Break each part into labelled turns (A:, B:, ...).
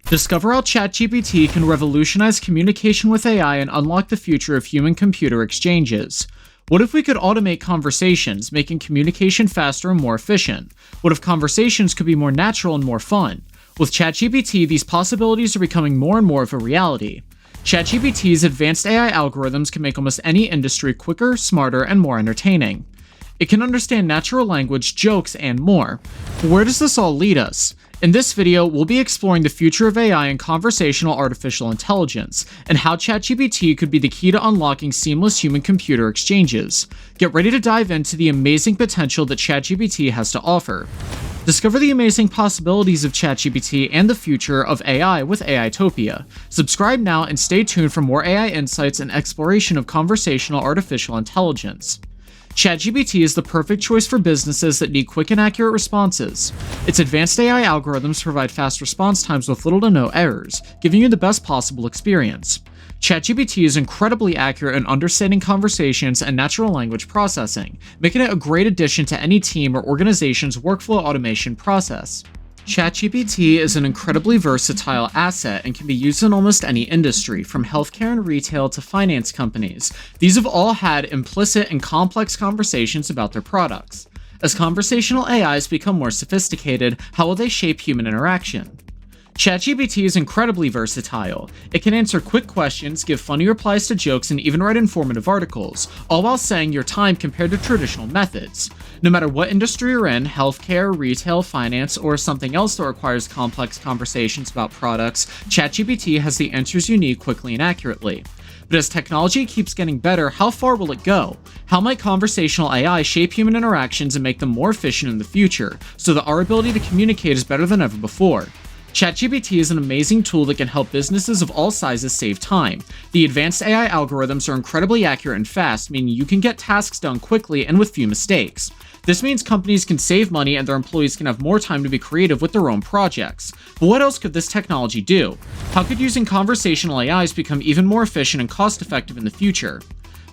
A: Discover how ChatGPT can revolutionize communication with AI and unlock the future of human-computer exchanges. What if we could automate conversations, making communication faster and more efficient? What if conversations could be more natural and more fun? With ChatGPT, these possibilities are becoming more and more of a reality. ChatGPT's advanced AI algorithms can make almost any industry quicker, smarter, and more entertaining. It can understand natural language, jokes, and more. But where does this all lead us? In this video, we'll be exploring the future of AI and conversational artificial intelligence, and how ChatGPT could be the key to unlocking seamless human-computer exchanges. Get ready to dive into the amazing potential that ChatGPT has to offer. Discover the amazing possibilities of ChatGPT and the future of AI with AI Topia. Subscribe now and stay tuned for more AI insights and exploration of conversational artificial intelligence. ChatGPT is the perfect choice for businesses that need quick and accurate responses. Its advanced AI algorithms provide fast response times with little to no errors, giving you the best possible experience. ChatGPT is incredibly accurate in understanding conversations and natural language processing, making it a great addition to any team or organization's workflow automation process. ChatGPT is an incredibly versatile asset and can be used in almost any industry, from healthcare and retail to finance companies. These have all had implicit and complex conversations about their products. As conversational AIs become more sophisticated, how will they shape human interaction? ChatGPT is incredibly versatile. It can answer quick questions, give funny replies to jokes, and even write informative articles, all while saving your time compared to traditional methods. No matter what industry you're in, healthcare, retail, finance, or something else that requires complex conversations about products, ChatGPT has the answers you need quickly and accurately. But as technology keeps getting better, how far will it go? How might conversational AI shape human interactions and make them more efficient in the future, so that our ability to communicate is better than ever before? ChatGPT is an amazing tool that can help businesses of all sizes save time. The advanced AI algorithms are incredibly accurate and fast, meaning you can get tasks done quickly and with few mistakes. This means companies can save money and their employees can have more time to be creative with their own projects. But what else could this technology do? How could using conversational AIs become even more efficient and cost-effective in the future?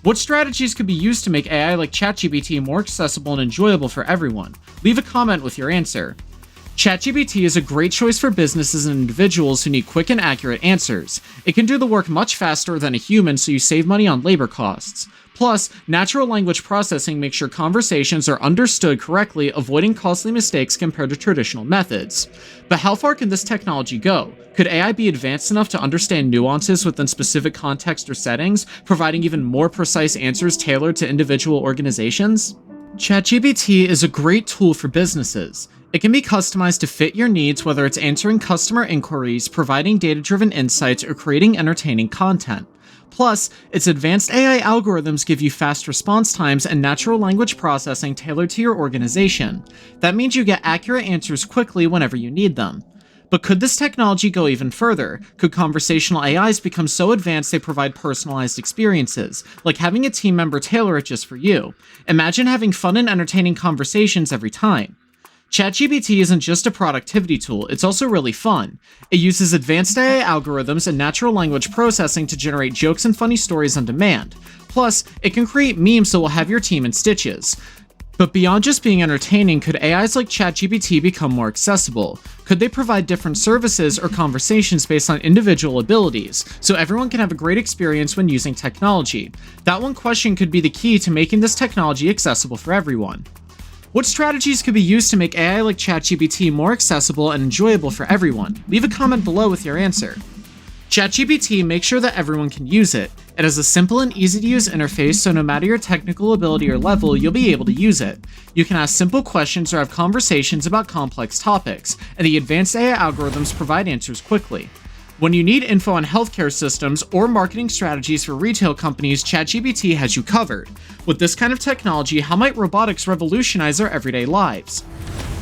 A: What strategies could be used to make AI like ChatGPT more accessible and enjoyable for everyone? Leave a comment with your answer. ChatGPT is a great choice for businesses and individuals who need quick and accurate answers. It can do the work much faster than a human, so you save money on labor costs. Plus, natural language processing makes sure conversations are understood correctly, avoiding costly mistakes compared to traditional methods. But how far can this technology go? Could AI be advanced enough to understand nuances within specific context or settings, providing even more precise answers tailored to individual organizations? ChatGPT is a great tool for businesses. It can be customized to fit your needs, whether it's answering customer inquiries, providing data-driven insights, or creating entertaining content. Plus, its advanced AI algorithms give you fast response times and natural language processing tailored to your organization. That means you get accurate answers quickly whenever you need them. But could this technology go even further? Could conversational AIs become so advanced they provide personalized experiences, like having a team member tailor it just for you? Imagine having fun and entertaining conversations every time. ChatGPT isn't just a productivity tool, it's also really fun. It uses advanced AI algorithms and natural language processing to generate jokes and funny stories on demand. Plus, it can create memes that will have your team in stitches. But beyond just being entertaining, could AIs like ChatGPT become more accessible? Could they provide different services or conversations based on individual abilities, so everyone can have a great experience when using technology? That one question could be the key to making this technology accessible for everyone. What strategies could be used to make AI like ChatGPT more accessible and enjoyable for everyone? Leave a comment below with your answer. ChatGPT makes sure that everyone can use it. It has a simple and easy-to-use interface, so no matter your technical ability or level, you'll be able to use it. You can ask simple questions or have conversations about complex topics, and the advanced AI algorithms provide answers quickly. When you need info on healthcare systems or marketing strategies for retail companies, ChatGPT has you covered. With this kind of technology, how might robotics revolutionize our everyday lives?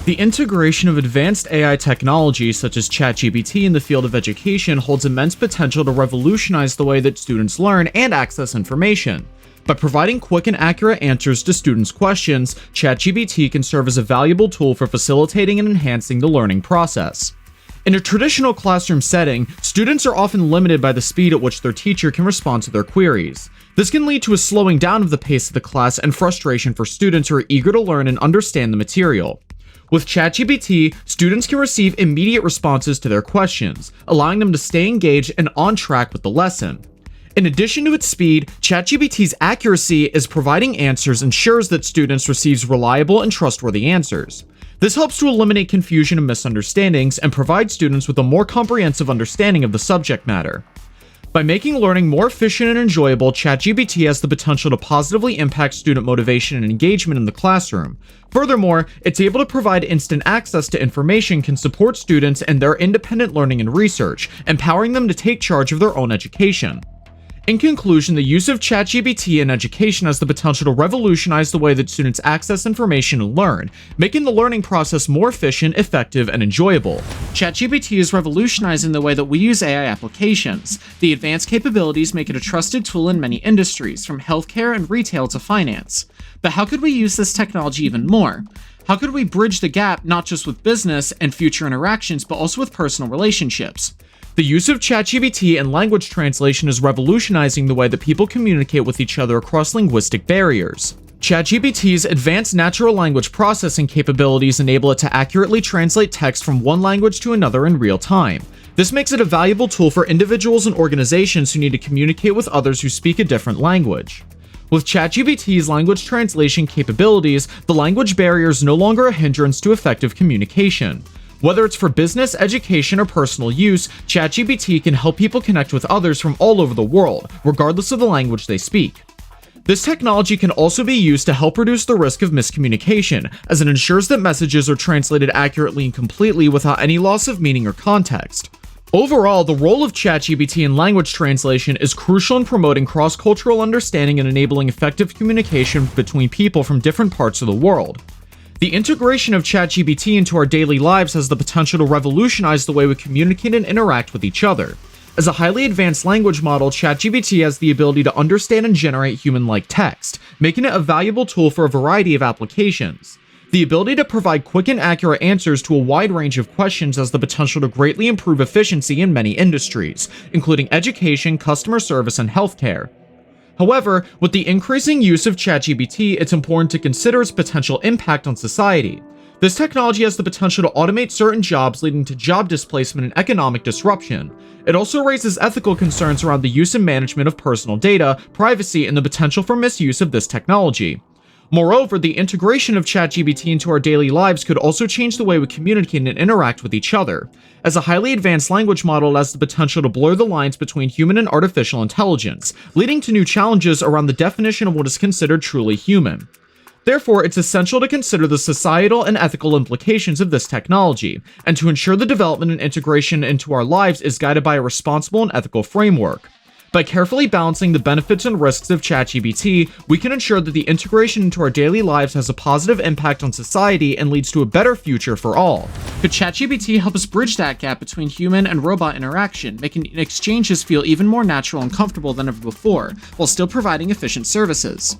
A: The integration of advanced AI technology such as ChatGPT in the field of education holds immense potential to revolutionize the way that students learn and access information. By providing quick and accurate answers to students' questions, ChatGPT can serve as a valuable tool for facilitating and enhancing the learning process. In a traditional classroom setting, students are often limited by the speed at which their teacher can respond to their queries. This can lead to a slowing down of the pace of the class and frustration for students who are eager to learn and understand the material. With ChatGPT, students can receive immediate responses to their questions, allowing them to stay engaged and on track with the lesson. In addition to its speed, ChatGPT's accuracy is providing answers ensures that students receive reliable and trustworthy answers. This helps to eliminate confusion and misunderstandings and provide students with a more comprehensive understanding of the subject matter. By making learning more efficient and enjoyable, ChatGPT has the potential to positively impact student motivation and engagement in the classroom. Furthermore, it's able to provide instant access to information can support students and their independent learning and research, empowering them to take charge of their own education. In conclusion, the use of ChatGPT in education has the potential to revolutionize the way that students access information and learn, making the learning process more efficient, effective, and enjoyable. ChatGPT is revolutionizing the way that we use AI applications. The advanced capabilities make it a trusted tool in many industries, from healthcare and retail to finance. But how could we use this technology even more? How could we bridge the gap not just with business and future interactions, but also with personal relationships? The use of ChatGPT and language translation is revolutionizing the way that people communicate with each other across linguistic barriers. ChatGPT's advanced natural language processing capabilities enable it to accurately translate text from one language to another in real time. This makes it a valuable tool for individuals and organizations who need to communicate with others who speak a different language. With ChatGPT's language translation capabilities, the language barrier is no longer a hindrance to effective communication. Whether it's for business, education, or personal use, ChatGPT can help people connect with others from all over the world, regardless of the language they speak. This technology can also be used to help reduce the risk of miscommunication, as it ensures that messages are translated accurately and completely without any loss of meaning or context. Overall, the role of ChatGPT in language translation is crucial in promoting cross-cultural understanding and enabling effective communication between people from different parts of the world. The integration of ChatGPT into our daily lives has the potential to revolutionize the way we communicate and interact with each other. As a highly advanced language model, ChatGPT has the ability to understand and generate human-like text, making it a valuable tool for a variety of applications. The ability to provide quick and accurate answers to a wide range of questions has the potential to greatly improve efficiency in many industries, including education, customer service, and healthcare. However, with the increasing use of ChatGPT, it's important to consider its potential impact on society. This technology has the potential to automate certain jobs, leading to job displacement and economic disruption. It also raises ethical concerns around the use and management of personal data, privacy, and the potential for misuse of this technology. Moreover, the integration of ChatGPT into our daily lives could also change the way we communicate and interact with each other. As a highly advanced language model, it has the potential to blur the lines between human and artificial intelligence, leading to new challenges around the definition of what is considered truly human. Therefore, it's essential to consider the societal and ethical implications of this technology, and to ensure the development and integration into our lives is guided by a responsible and ethical framework. By carefully balancing the benefits and risks of ChatGPT, we can ensure that the integration into our daily lives has a positive impact on society and leads to a better future for all. Could ChatGPT help us bridge that gap between human and robot interaction, making exchanges feel even more natural and comfortable than ever before, while still providing efficient services?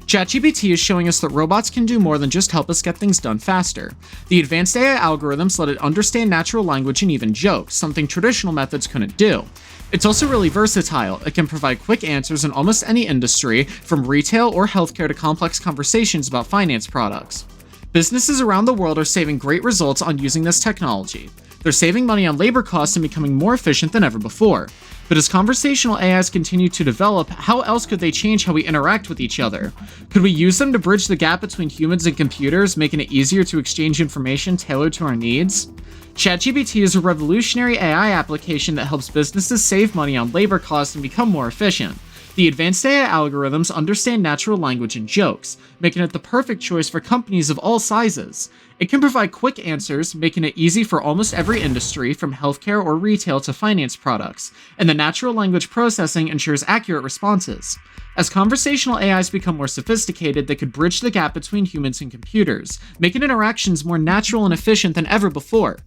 A: ChatGPT is showing us that robots can do more than just help us get things done faster. The advanced AI algorithms let it understand natural language and even jokes, something traditional methods couldn't do. It's also really versatile. It can provide quick answers in almost any industry, from retail or healthcare to complex conversations about finance products. Businesses around the world are saving great results on using this technology. They're saving money on labor costs and becoming more efficient than ever before. But as conversational AIs continue to develop, how else could they change how we interact with each other? Could we use them to bridge the gap between humans and computers, making it easier to exchange information tailored to our needs? ChatGPT is a revolutionary AI application that helps businesses save money on labor costs and become more efficient. The advanced AI algorithms understand natural language and jokes, making it the perfect choice for companies of all sizes. It can provide quick answers, making it easy for almost every industry, from healthcare or retail to finance products, and the natural language processing ensures accurate responses. As conversational AIs become more sophisticated, they could bridge the gap between humans and computers, making interactions more natural and efficient than ever before.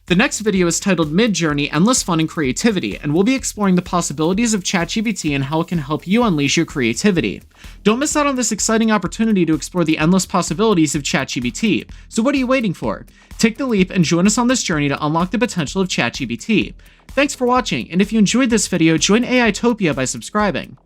A: The next video is titled Mid-Journey, Endless Fun and Creativity, and we'll be exploring the possibilities of ChatGPT and how it can help you unleash your creativity. Don't miss out on this exciting opportunity to explore the endless possibilities of ChatGPT. So what are you waiting for? Take the leap and join us on this journey to unlock the potential of ChatGPT. Thanks for watching, and if you enjoyed this video, join AI Topia by subscribing.